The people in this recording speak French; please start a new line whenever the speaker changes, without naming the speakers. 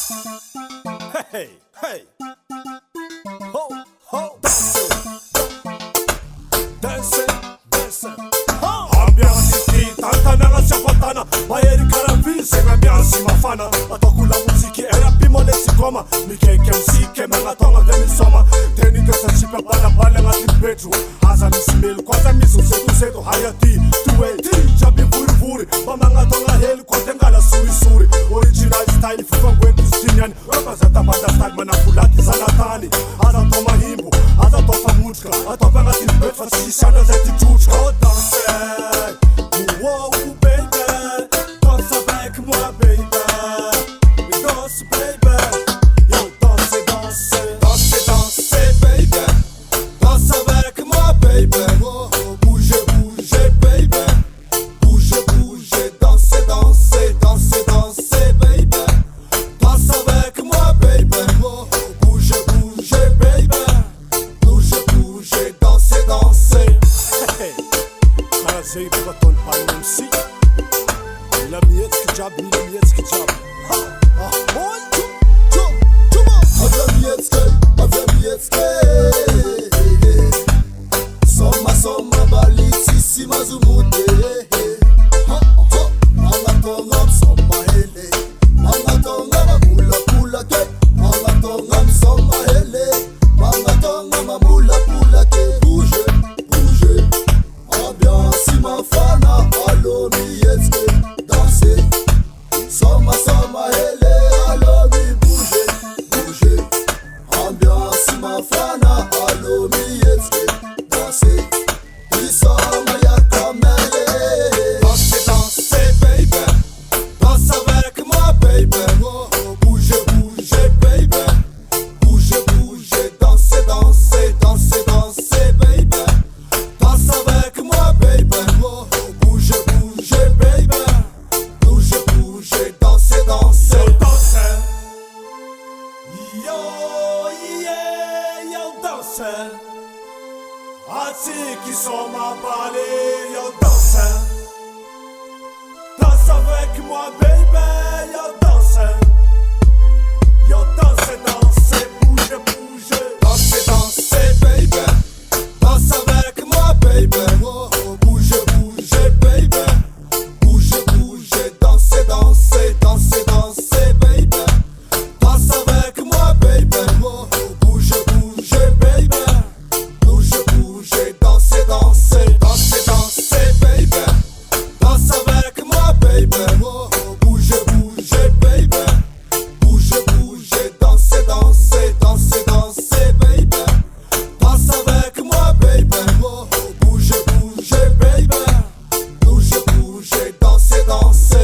Hey, hey, ho, ho, dancing, dancing, ambiance ici, tantana nga siapatana, mayeri karavise, ambiance mafana, atokula muziki, erapimo lesikoma, mikeke msike, mengatonga vlemisoma, teni desa chipe bala bala nga tibetu, haza misimelu, kwanza misu setu setu, hayati, tuwe, jabi vuri vuri, bamangatonga heli, kote ngala suri suri, original style, fufangwe Christian, representa banda style, manapulati sanatani, haza toma himbu, haza tofa mutka, atopa nga tibet, fasishana zeti chuchka, oh danser, wow baby, danse avec moi baby, we danse baby, yo danse, danse, danse, danse baby, danse avec moi baby, bouge, bouge baby, bouge, bouge, danse, danse, danse, danse baby, danse avec moi baby, bouge, bouge baby, bouge, bouge, danse, danse. Hey, karazei baton pan MC, la miecki job, ni la miecki job. Boy,
Soma soma baliti si mazumude. Mangatonga soma hele, mangatonga mamula pula ke, mangatonga soma hele, mangatonga mamula pula ke. Bouge, bouge, ambiance mafana, allo mietske, danser. Soma soma hele, allo mi bouge, bouge, ambiance mafana, allo mietske, danser. Isoma ya kamele.
danse, danse baby, danse avec moi baby,
Bouge, bouge, baby. Bouge, bouge, danse, danse, danse, danse, baby.
danse avec moi baby.
Bouge, bouge, baby. Bouge, bouge, danse, danse.
Yo danse, yo yeah, yo danse, atiki soma bale, yo danse, danse avec moi baby, yo danse, danse, bouge, bouge,
Danse, danse, baby. Danse avec moi, baby. Bouge, bouge, baby. Bouge, bouge, danse, danse, danse, danse, baby. Danse avec moi, baby. Bouge, bouge, baby. Bouge, bouge, danse, danse, danse, danse, baby. Danse avec moi, baby. Bouge, bouge, baby. Bouge, bouge, danse, danse, danse, danse, baby. Danse avec moi, baby. Bouge, bouge, baby. Bouge, bouge, danse, danse.